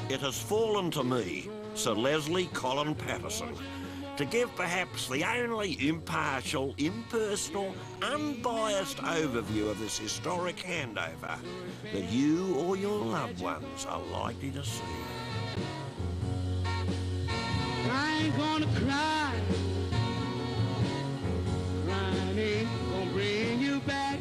It has fallen to me, Sir Leslie Colin Patterson, to give perhaps the only impartial, impersonal, unbiased overview of this historic handover that you or your loved ones are likely to see. I ain't gonna cry. Crying ain't gonna bring you back.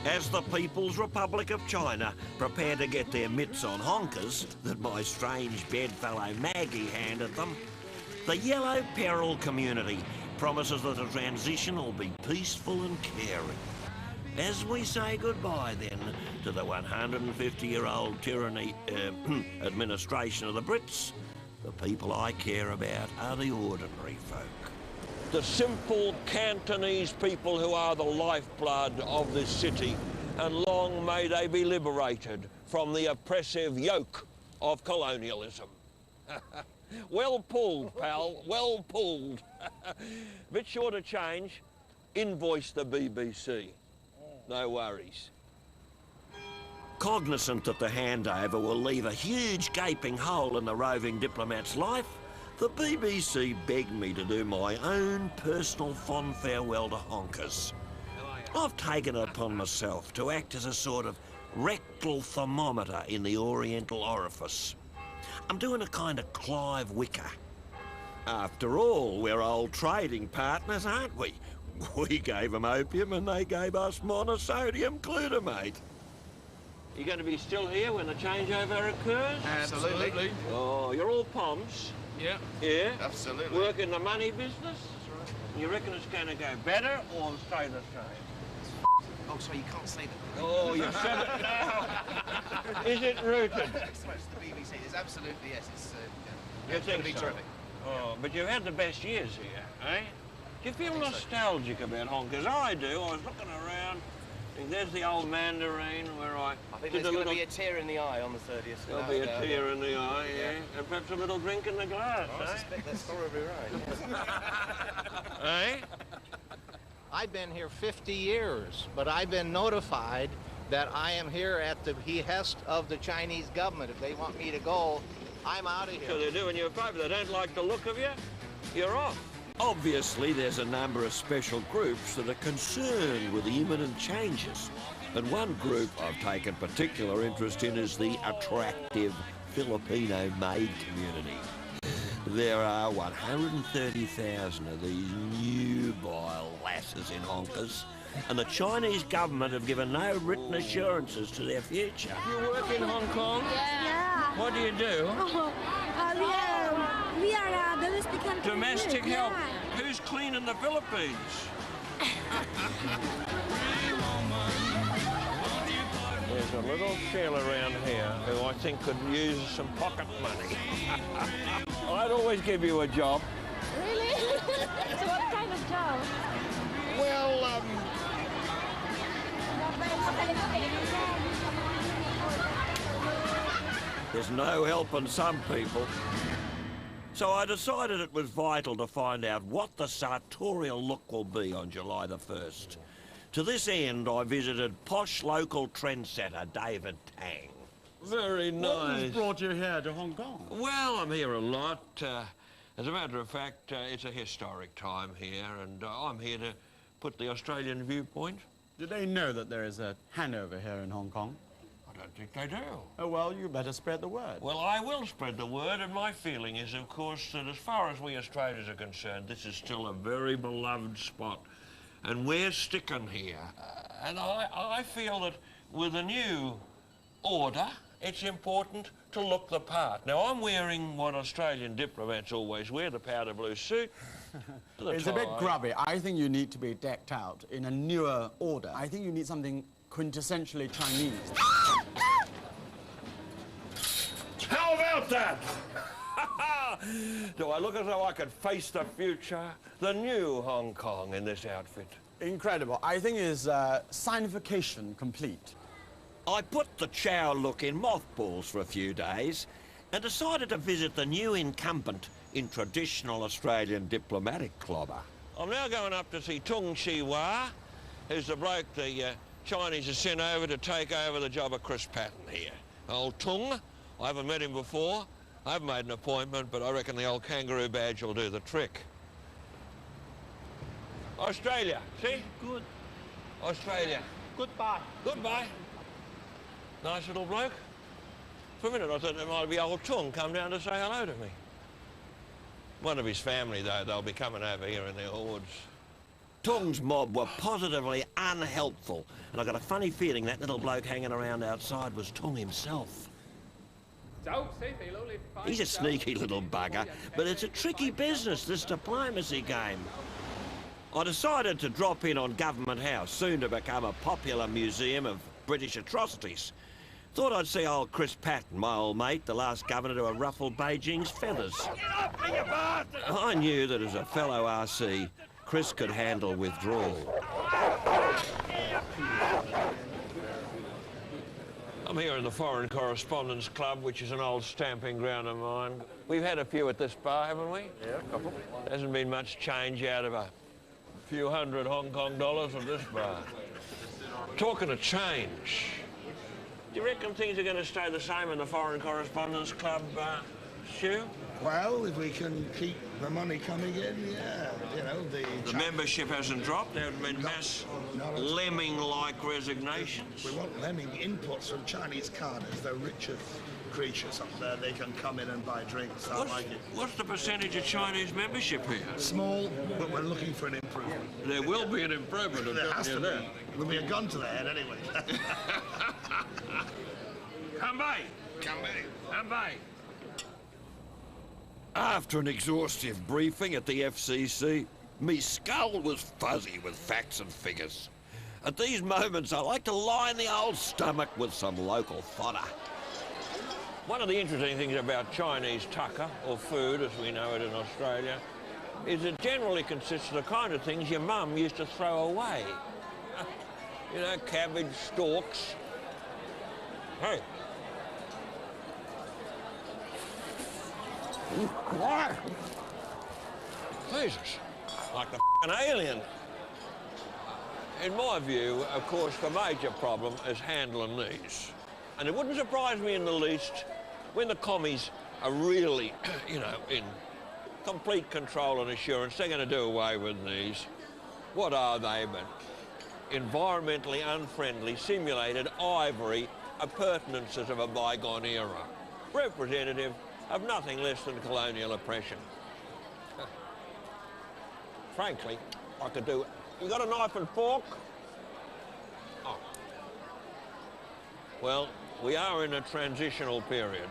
As the People's Republic of China prepare to get their mitts on honkers that my strange bedfellow Maggie handed them, the Yellow Peril community promises that the transition will be peaceful and caring. As we say goodbye then to the 150-year-old tyranny administration of the Brits, the people I care about are the ordinary folk. The simple Cantonese people who are the lifeblood of this city, and long may they be liberated from the oppressive yoke of colonialism. Well pulled, pal, well pulled. Bit short of change, invoice the BBC. No worries. Cognizant that the handover will leave a huge gaping hole in the roving diplomat's life, the BBC begged me to do my own personal fond farewell to honkers. I've taken it upon myself to act as a sort of rectal thermometer in the oriental orifice. I'm doing a kind of Clive Wicker. After all, we're old trading partners, aren't we? We gave them opium and they gave us monosodium glutamate. You going to be still here when the changeover occurs? Absolutely. Oh, you're all pomps. Yeah. Yeah? Absolutely. Work in the money business? That's right. You reckon it's going to go better or stay the same? Oh, sorry, you can't say that. Oh, you've said it now. Is it rooted? It's the BBC. It's absolutely, yes. It's You think be so? terrific. Oh, but you've had the best years here, eh? Do you feel nostalgic about honkers? I do. I was looking around. And there's the old Mandarin where I think did there's going to little... be a tear in the eye on the 30th. There'll be a tear in the eye, yeah. And perhaps a little drink in the glass, I suspect that's probably right. Eh? I've been here 50 years, but I've been notified that I am here at the behest of the Chinese government. If they want me to go, I'm out of here. So they're doing you a favour. They don't like the look of you, you're off. Obviously, there's a number of special groups that are concerned with the imminent changes. And one group I've taken particular interest in is the attractive Filipino maid community. There are 130,000 of these nubile lasses in honkers, and the Chinese government have given no written assurances to their future. You work in Hong Kong? Yeah. What do you do? We are domestic help. Domestic help? Yeah. Who's cleaning the Philippines? There's a little fella around here who I think could use some pocket money. I'd always give you a job. Really? So what kind of job? Well, there's no helping some people. So I decided it was vital to find out what the sartorial look will be on July the 1st. To this end, I visited posh local trendsetter David Tang. Very nice. What brought you here to Hong Kong? Well, I'm here a lot. As a matter of fact, it's a historic time here, and I'm here to put the Australian viewpoint. Do they know that there is a handover here in Hong Kong? I don't think they do. Oh, well, you better spread the word. Well, I will spread the word, and my feeling is, of course, that as far as we Australians are concerned, this is still a very beloved spot, and we're sticking here. And I feel that with a new order, it's important to look the part. Now, I'm wearing what Australian diplomats always wear, the powder blue suit. It's a bit grubby. I think you need to be decked out in a newer order. I think you need something quintessentially Chinese. How about that? Do I look as though I could face the future? The new Hong Kong in this outfit. Incredible. I think it's signification complete. I put the Chow look in mothballs for a few days and decided to visit the new incumbent in traditional Australian diplomatic clobber. I'm now going up to see Tung Chi-Wah, who's the bloke the Chinese have sent over to take over the job of Chris Patton here. Old Tung I haven't met him before. I've made an appointment, but I reckon the old kangaroo badge will do the trick. Australia, see? Good. Australia. Goodbye. Goodbye. Nice little bloke. For a minute I thought it might be old Tung come down to say hello to me. One of his family, though, they'll be coming over here in their hordes. Tung's mob were positively unhelpful, and I got a funny feeling that little bloke hanging around outside was Tung himself. He's a sneaky little bugger, but it's a tricky business, this diplomacy game. I decided to drop in on Government House, soon to become a popular museum of British atrocities. Thought I'd see old Chris Patterson, my old mate, the last governor to have ruffled Beijing's feathers. I knew that as a fellow RC, Chris could handle withdrawal. I'm here in the Foreign Correspondents Club, which is an old stamping ground of mine. We've had a few at this bar, haven't we? Yeah, a couple. There hasn't been much change out of a few hundred Hong Kong dollars at this bar. Talking of change, do you reckon things are going to stay the same in the Foreign Correspondents Club, Stu? Well, if we can keep the money coming in, yeah. You know, The membership hasn't dropped. There have been mass lemming-like resignations. We want lemming inputs from Chinese carners. They're richer creatures up there. They can come in and buy drinks. I like it. What's the percentage of Chinese membership here? Small, but we're looking for an improvement. There will be an improvement. There has to be. There'll be a gun to the head anyway. Come back. Come back. Come back. After an exhaustive briefing at the FCC, me skull was fuzzy with facts and figures. At these moments, I like to line the old stomach with some local fodder. One of the interesting things about Chinese tucker, or food as we know it in Australia, is it generally consists of the kind of things your mum used to throw away. You know, cabbage stalks. Hey. Jesus, like the f***ing alien. In my view, of course, the major problem is handling these. And it wouldn't surprise me in the least when the commies are really, you know, in complete control and assurance, they're going to do away with these. What are they but environmentally unfriendly, simulated ivory appurtenances of a bygone era, representative of nothing less than colonial oppression. Frankly, I could do it. You got a knife and fork? Oh. Well, we are in a transitional period.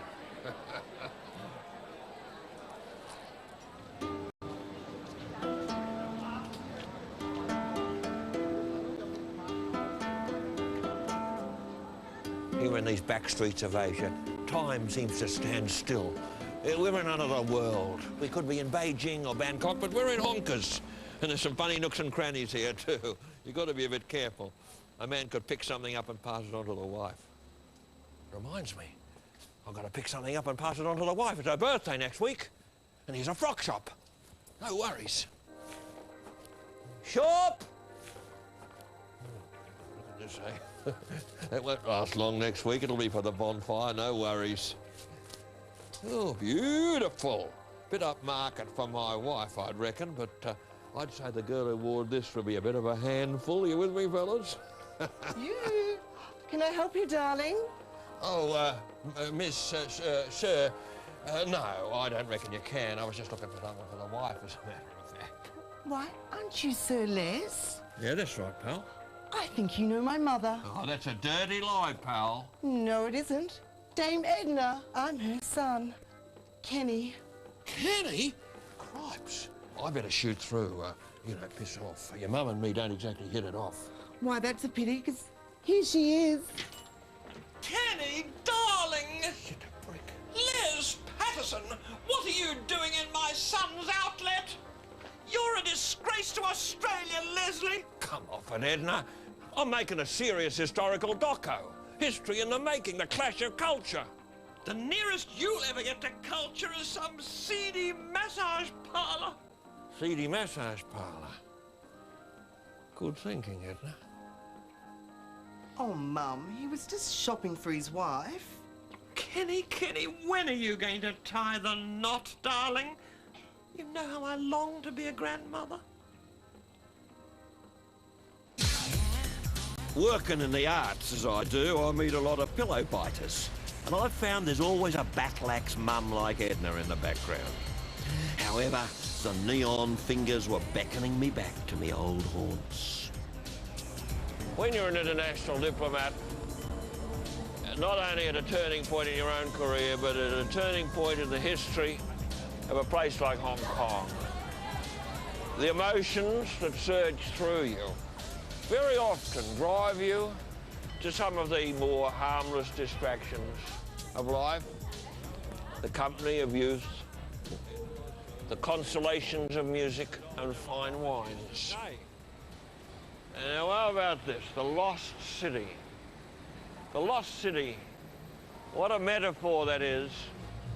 Here in these back streets of Asia, time seems to stand still. We're in another world. We could be in Beijing or Bangkok, but we're in honkers. And there's some funny nooks and crannies here, too. You've got to be a bit careful. A man could pick something up and pass it on to the wife. Reminds me, I've got to pick something up and pass it on to the wife. It's her birthday next week, and here's a frock shop. No worries. Shop! Look at this, eh? That won't last long next week. It'll be for the bonfire, no worries. Oh, beautiful. Bit upmarket for my wife, I'd reckon, but I'd say the girl who wore this would be a bit of a handful. You with me, fellas? You? Can I help you, darling? Oh, Miss, sir, no, I don't reckon you can. I was just looking for something for the wife, as a matter of fact. Why, aren't you Sir Les? Yeah, that's right, pal. I think you know my mother. Oh, that's a dirty lie, pal. No, it isn't. Dame Edna. I'm her son. Kenny. Kenny? Cripes. I better shoot through, you know, piss off. Your mum and me don't exactly hit it off. Why, that's a pity, because here she is. Kenny, darling! Shit, a brick. Liz Patterson, what are you doing in my son's outlet? You're a disgrace to Australia, Leslie. Come off it, Edna. I'm making a serious historical doco. History in the making, the clash of culture. The nearest you'll ever get to culture is some seedy massage parlour. Seedy massage parlour? Good thinking, Edna. Oh, Mum, he was just shopping for his wife. Kenny, when are you going to tie the knot, darling? You know how I long to be a grandmother. Working in the arts as I do, I meet a lot of pillow biters. And I've found there's always a batlax mum like Edna in the background. However, the neon fingers were beckoning me back to me old haunts. When you're an international diplomat, not only at a turning point in your own career, but at a turning point in the history of a place like Hong Kong, the emotions that surge through you very often drive you to some of the more harmless distractions of life, the company of youth, the consolations of music and fine wines. Now, how about this? The lost city. The lost city. What a metaphor that is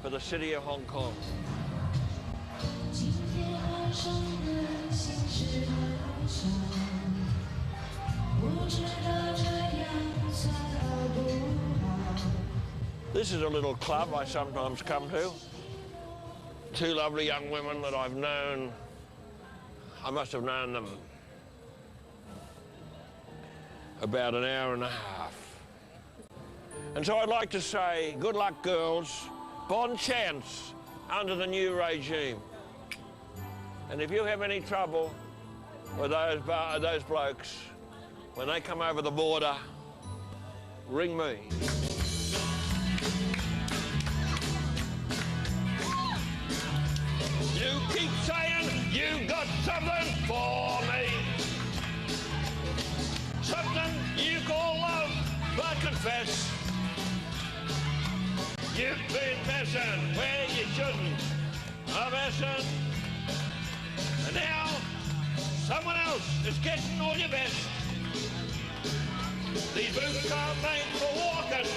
for the city of Hong Kong. This is a little club I sometimes come to. Two lovely young women that I've known. I must have known them about an hour and a half. And so I'd like to say, good luck, girls. Bon chance under the new regime. And if you have any trouble with those blokes, when they come over the border, ring me. You keep saying you got something for me. Something you call love, but confess you've been messing where you shouldn't have messing. And now someone else is getting all your best. These boots are made for walking,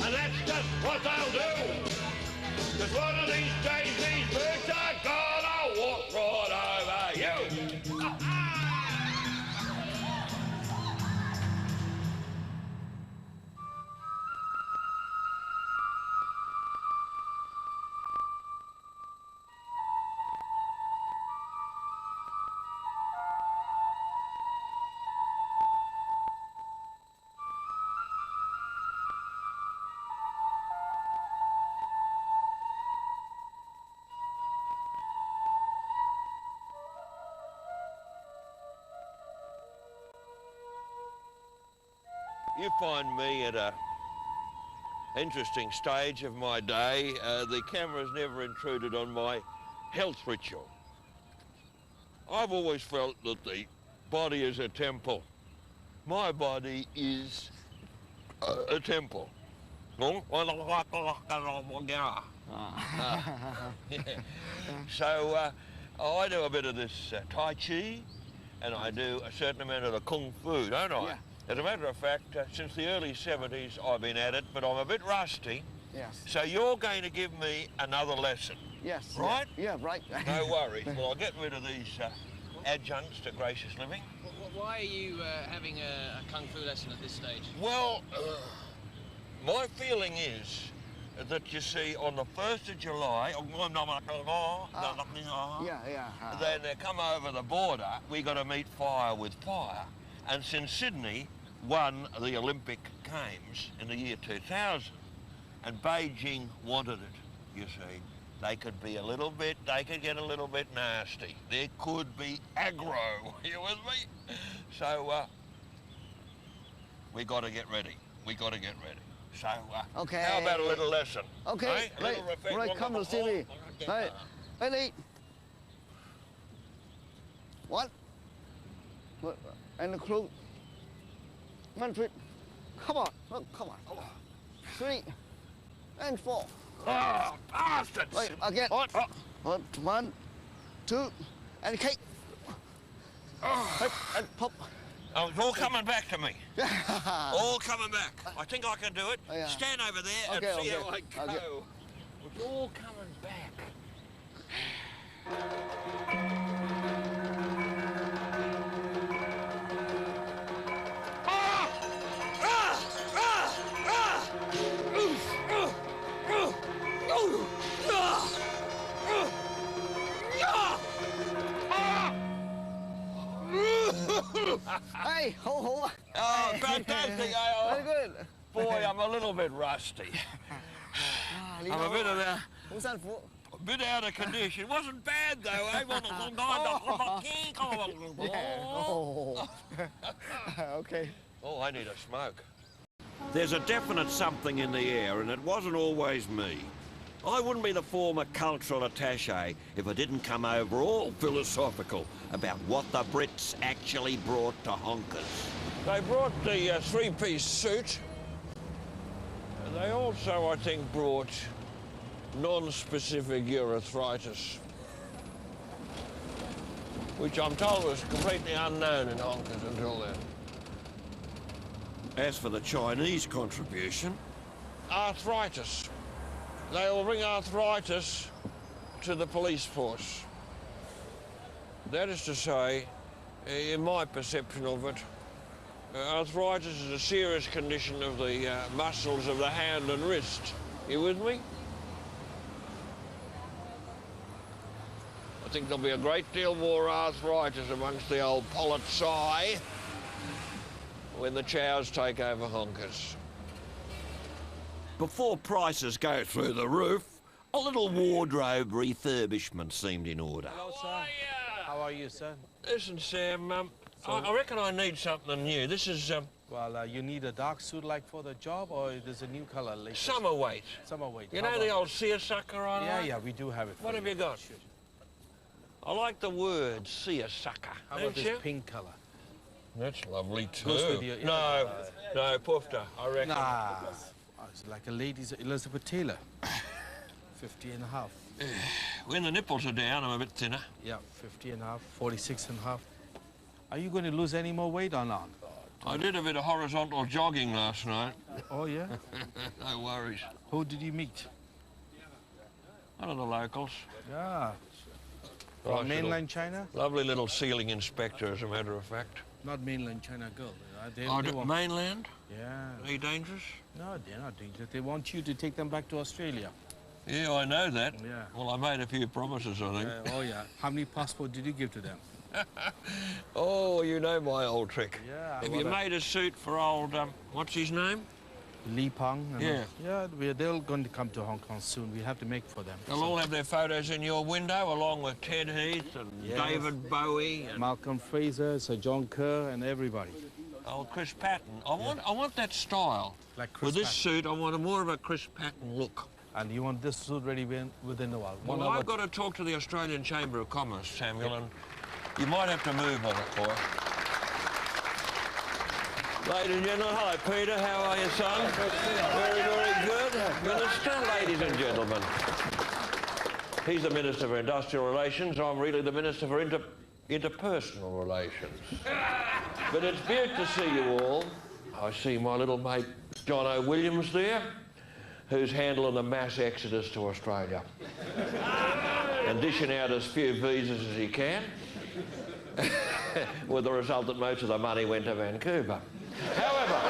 and that's just what they'll do. Because one of these days, these boots are gonna walk right over you. You find me at a interesting stage of my day. The camera's never intruded on my health ritual. I've always felt that the body is a temple. My body is a temple. So I do a bit of this Tai Chi, and I do a certain amount of the Kung Fu, don't I? Yeah. As a matter of fact, since the early 70s, I've been at it, but I'm a bit rusty. Yes. So you're going to give me another lesson. Yes. Right? Yeah, right. No worries. Well, I'll get rid of these adjuncts to gracious living. Why are you having a Kung Fu lesson at this stage? Well, my feeling is that, you see, on the 1st of July, then they come over the border, we got to meet fire with fire. And since Sydney won the Olympic Games in the year 2000, and Beijing wanted it, you see, they could get a little bit nasty. There could be aggro, you with me? So, we got to get ready. So, okay. How about a little lesson? Okay, right, come to see me. Hey, ready? What? And the crew. 1, 2, come on, come on. 3 and 4. Oh, bastards! Wait, again. What? 1, 2, and kick. And pop. Oh, it's all coming back to me. All coming back. I think I can do it. Oh, yeah. Stand over there and see how I go. Okay. It's all coming back. Hey, ho ho. Oh, fantastic, eh? Very good. Boy, I'm a little bit rusty. I'm a bit of that. A bit out of condition. It wasn't bad though, eh? Oh. Okay. Oh, I need a smoke. There's a definite something in the air, and it wasn't always me. I wouldn't be the former cultural attaché if I didn't come over all philosophical about what the Brits actually brought to honkers. They brought the three-piece suit. And they also, I think, brought non-specific urethritis, which I'm told was completely unknown in honkers until then. As for the Chinese contribution... Arthritis. They will bring arthritis to the police force. That is to say, in my perception of it, arthritis is a serious condition of the muscles of the hand and wrist. You with me? I think there'll be a great deal more arthritis amongst the old polizei when the chows take over honkers. Before prices go through the roof, a little wardrobe refurbishment seemed in order. Hello, sir. How are you, sir? Listen, Sam, I reckon I need something new. This is... Well, you need a dark suit like for the job, or there's a new colour later? Summer weight. Summer weight. You know the old seersucker I like? Yeah, we do have it. What have you got? Sure. I like the word seersucker. How about this pink colour? That's lovely too. Goes with your, no, Pufter, I reckon. Nah. It's like a lady's Elizabeth Taylor. 50 and a half. When the nipples are down, I'm a bit thinner. Yeah, 50 and a half, 46 and a half. Are you going to lose any more weight or not? I did a bit of horizontal jogging last night. Oh, yeah? No worries. Who did you meet? One of the locals. Yeah. Nice From mainland China? Lovely little ceiling inspector, as a matter of fact. Not mainland China girl. They want... Mainland? Yeah. Are you dangerous? No, they're not dangerous. They want you to take them back to Australia. Yeah, I know that. Yeah. Well, I made a few promises, I think. Oh, yeah. How many passports did you give to them? Oh, you know my old trick. Yeah. Have you made a suit for old, what's his name? Li Peng. Yeah. Yeah, they're going to come to Hong Kong soon. We have to make for them. They'll all have their photos in your window, along with Ted Heath and David Bowie and... Malcolm Fraser, Sir John Kerr, and everybody. Oh, Chris Patton. I want that style. Like Chris With this Patton. suit, I want more of a Chris Patton look. And you want this suit ready within a while? Well, I've got to talk to the Australian Chamber of Commerce, Samuel, and you might have to move on it, boy. Ladies and gentlemen, hello, Peter. How are you, son? Very, very good. Minister, ladies and gentlemen. He's the Minister for Industrial Relations. I'm really the Minister for Interpersonal Relations. But it's beautiful to see you all. I see my little mate, John O. Williams there, who's handling the mass exodus to Australia and dishing out as few visas as he can, with the result that most of the money went to Vancouver. However,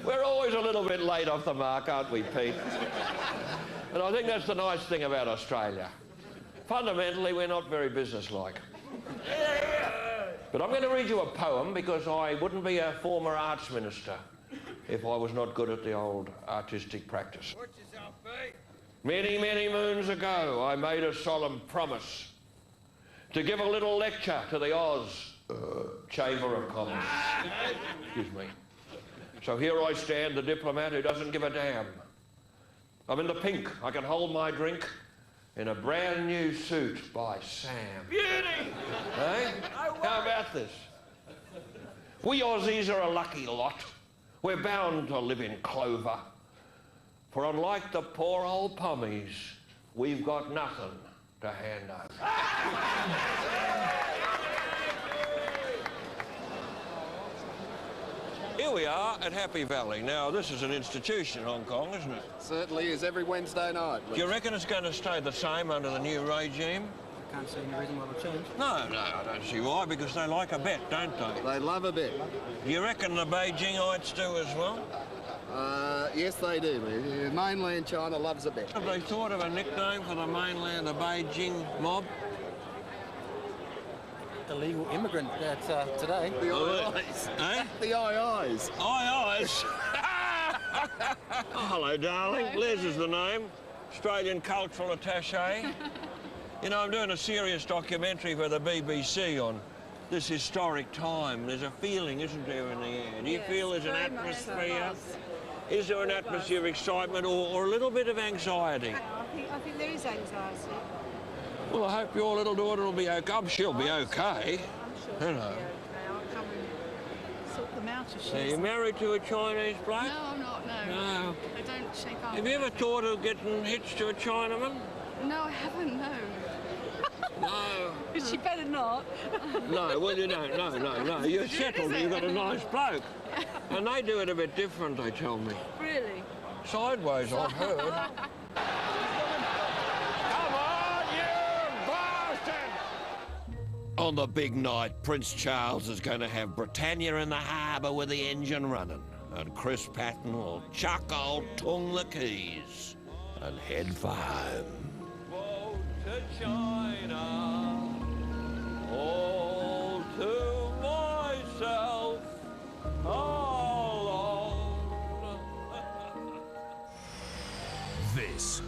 we're always a little bit late off the mark, aren't we, Pete? And I think that's the nice thing about Australia. Fundamentally, we're not very businesslike. But I'm going to read you a poem because I wouldn't be a former arts minister if I was not good at the old artistic practice. Many, many moons ago, I made a solemn promise to give a little lecture to the Oz Chamber of Commerce. Excuse me. So here I stand, the diplomat who doesn't give a damn. I'm in the pink. I can hold my drink in a brand new suit by Sam. Beauty! Hey? How about this? We Aussies are a lucky lot. We're bound to live in clover. For unlike the poor old pommies, we've got nothing to hand over. Here we are at Happy Valley. Now, this is an institution in Hong Kong, isn't it? Certainly is, every Wednesday night. Do you reckon it's going to stay the same under the new regime? I can't see any reason why it'll change. No, I don't see why, because they like a bet, don't they? They love a bet. Do you reckon the Beijingites do as well? Yes, they do. Mainland China loves a bet. Have they thought of a nickname for the mainland, the Beijing mob? illegal immigrant today. The eyes. Eh? The eyes. Eyes. Oh, hello, darling. Les is the name. Australian Cultural Attaché. You know, I'm doing a serious documentary for the BBC on this historic time. There's a feeling, isn't there, in the air? Do you feel there's an atmosphere? Is there an atmosphere of excitement or a little bit of anxiety? I think there is anxiety. Well, I hope your little daughter will be okay. I'm sure she'll be okay. I'm sure You she'll know. be okay. I'll come and sort them out if she's... Are you married to a Chinese bloke? No, I'm not, no. No. I don't shake up. Have you ever thought of getting hitched to a Chinaman? No, I haven't, no. No. She better not. No, well, you don't. No. You're settled. You've got a nice bloke. And they do it a bit different, they tell me. Really? Sideways, I've heard. Come on, you bastard! On the big night, Prince Charles is going to have Britannia in the harbour with the engine running. And Chris Patton will chuck old Tung the keys and head for home. To China, all to myself alone. This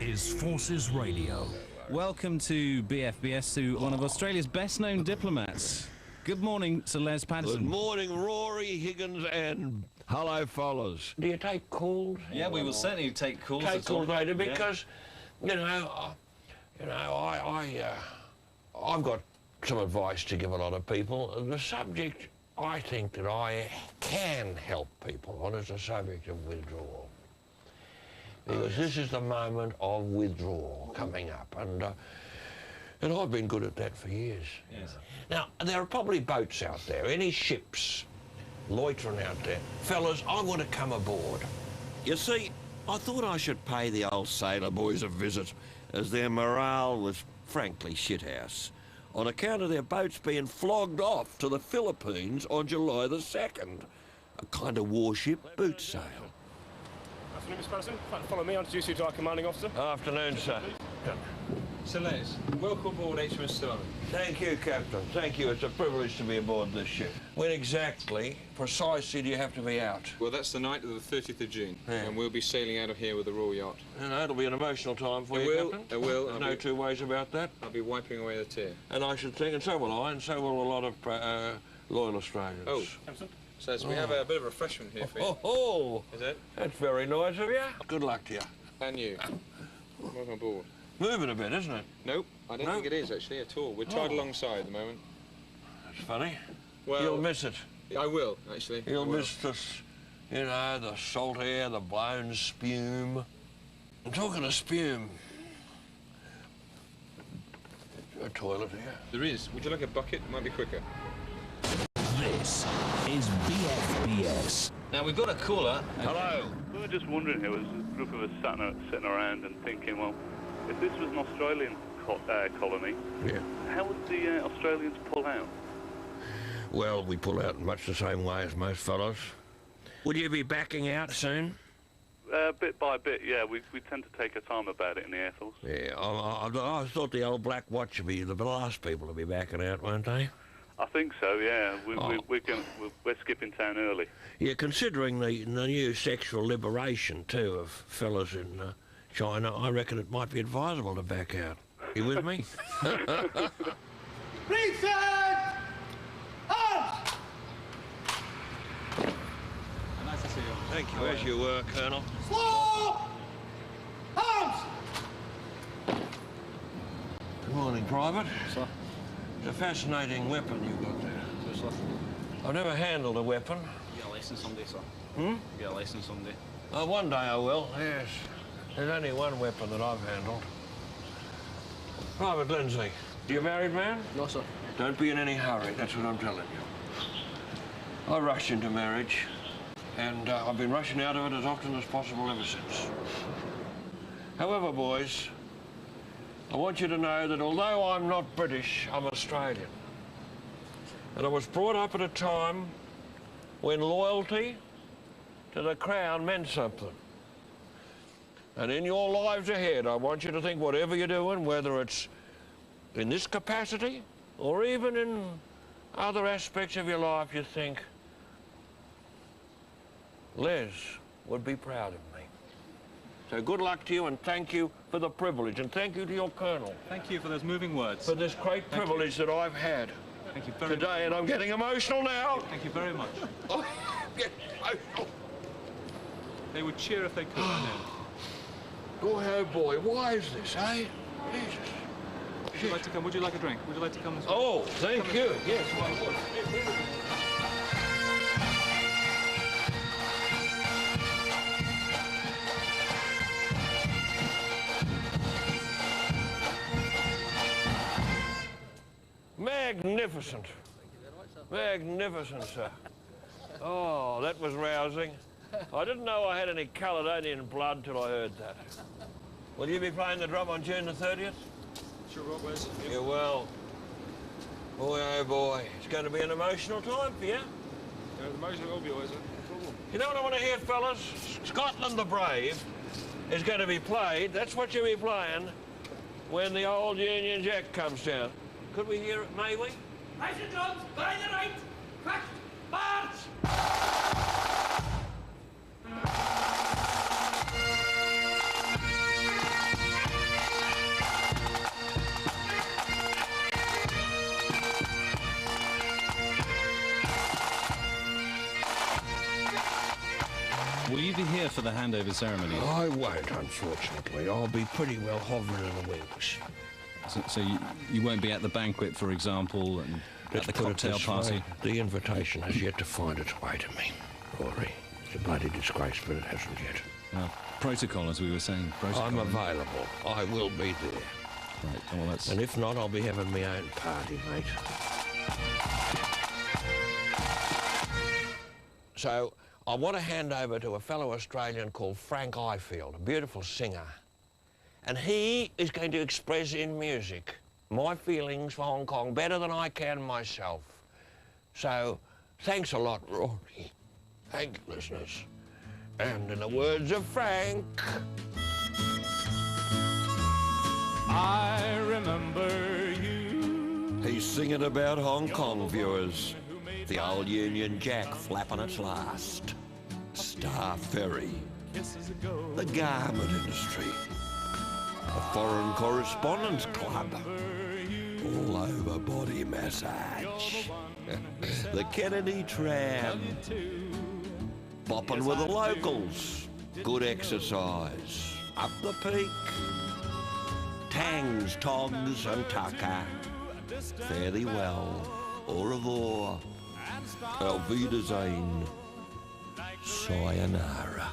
is Forces Radio. Welcome to BFBS, to one of Australia's best-known diplomats. Good morning, Sir Les Patterson. Good morning, Rory Higgins, and hello, fellas. Do you take calls? Yeah, we will certainly take calls. Take calls later because, you know, I've got some advice to give a lot of people. The subject I think that I can help people on is the subject of withdrawal. Because this is the moment of withdrawal coming up, and I've been good at that for years. Yes. Now, there are probably boats out there, any ships loitering out there. Fellas, I want to come aboard. You see, I thought I should pay the old sailor boys a visit, as their morale was frankly shithouse, on account of their boats being flogged off to the Philippines on July the 2nd. A kind of warship boot sale. Afternoon, Mr. Patterson. Follow me, I'll introduce you to our commanding officer. Afternoon, sir. Sir Les, welcome aboard HMS Sterling. Thank you, Captain. Thank you. It's a privilege to be aboard this ship. When exactly, precisely, do you have to be out? Well, that's the night of the 30th of June, and we'll be sailing out of here with the Royal Yacht. You know, it'll be an emotional time for It you, will, Captain. it will. There's no two ways about that. I'll be wiping away the tear. And I should think, and so will I, and so will a lot of loyal Australians. Oh, so we have a bit of refreshment here for you. Oh, is it? That's very nice of you. Good luck to you. And you. Welcome aboard. Moving a bit, isn't it? Nope, I don't think it is actually at all. We're tied alongside at the moment. That's funny. Well, you'll miss it. I will, actually. You'll miss this, you know, the salt air, the blown spume. I'm talking of spume. Is there a toilet here? There is. Would you like a bucket? It might be quicker. This is BFBS. Now, we've got a caller. Hello. We were just wondering, here was a group of us sitting around and thinking, well, if this was an Australian colony, how would the Australians pull out? Well, we pull out in much the same way as most fellows. Would you be backing out soon? Bit by bit, yeah. We tend to take our time about it in the Air Force. Yeah, I thought the old Black Watch would be the last people to be backing out, won't they? I think so, yeah. We're skipping town early. Yeah, considering the new sexual liberation, too, of fellas in China, I reckon it might be advisable to back out. You with me? Reset! Arms! Nice to see you. Thank you, as you were, Colonel. Slow! Arms! Good morning, Private. Sir. It's a fascinating weapon you've got there. Sir. I've never handled a weapon. You get a license someday, sir. Hmm? You get a license someday. One day I will, yes. There's only one weapon that I've handled. Private Lindsay, you a married man? No, sir. Don't be in any hurry, that's what I'm telling you. I rushed into marriage, and I've been rushing out of it as often as possible ever since. However, boys, I want you to know that although I'm not British, I'm Australian. And I was brought up at a time when loyalty to the Crown meant something. And in your lives ahead, I want you to think whatever you're doing, whether it's in this capacity or even in other aspects of your life you think, Les would be proud of me. So good luck to you, and thank you for the privilege, and thank you to your Colonel. Thank you for those moving words. For this great privilege that I've had Thank you very today, and I'm getting emotional now. Thank you very much. Oh, I'm getting emotional. They would cheer if they could, I know. Boy, oh boy, why is this, eh? Jesus. Would you like to come? Would you like a drink? Would you like to come as well? Oh, thank you. Yes, I would. Magnificent. Magnificent, sir. Oh, that was rousing. I didn't know I had any Caledonian blood till I heard that. Will you be playing the drum on June the 30th? Sure, Rob, Wes. Yeah, well, boy, oh boy, it's going to be an emotional time for you. Yeah, the emotion will be always a problem. You know what I want to hear, fellas? Scotland the Brave is going to be played, that's what you'll be playing, when the old Union Jack comes down. Could we hear it, may we? Rise the drums, by the right, crash, march! Will you be here for the handover ceremony? I won't, unfortunately. I'll be pretty well hovering in the wings. So you won't be at the banquet, for example, and at the cocktail party? The invitation has yet to find its way to me, Rory. It's a bloody disgrace, but it hasn't yet. Well, protocol, as we were saying. Protocol. I'm available. I will be there. Right, well, that's... And if not, I'll be having my own party, mate. So, I want to hand over to a fellow Australian called Frank Ifield, a beautiful singer. And he is going to express in music my feelings for Hong Kong better than I can myself. So, thanks a lot, Rory. Thank you, listeners. And in the words of Frank... I remember you. He's singing about Hong Kong, viewers. The old Union Jack flapping its last. Star Ferry. The garment industry. A foreign correspondence club. All over body massage. The Kennedy tram. Bopping with the locals. Good exercise. Up the peak. Tangs, Togs and Tucker. Fare thee well. Au revoir. Auf Wiedersehen. Sayonara.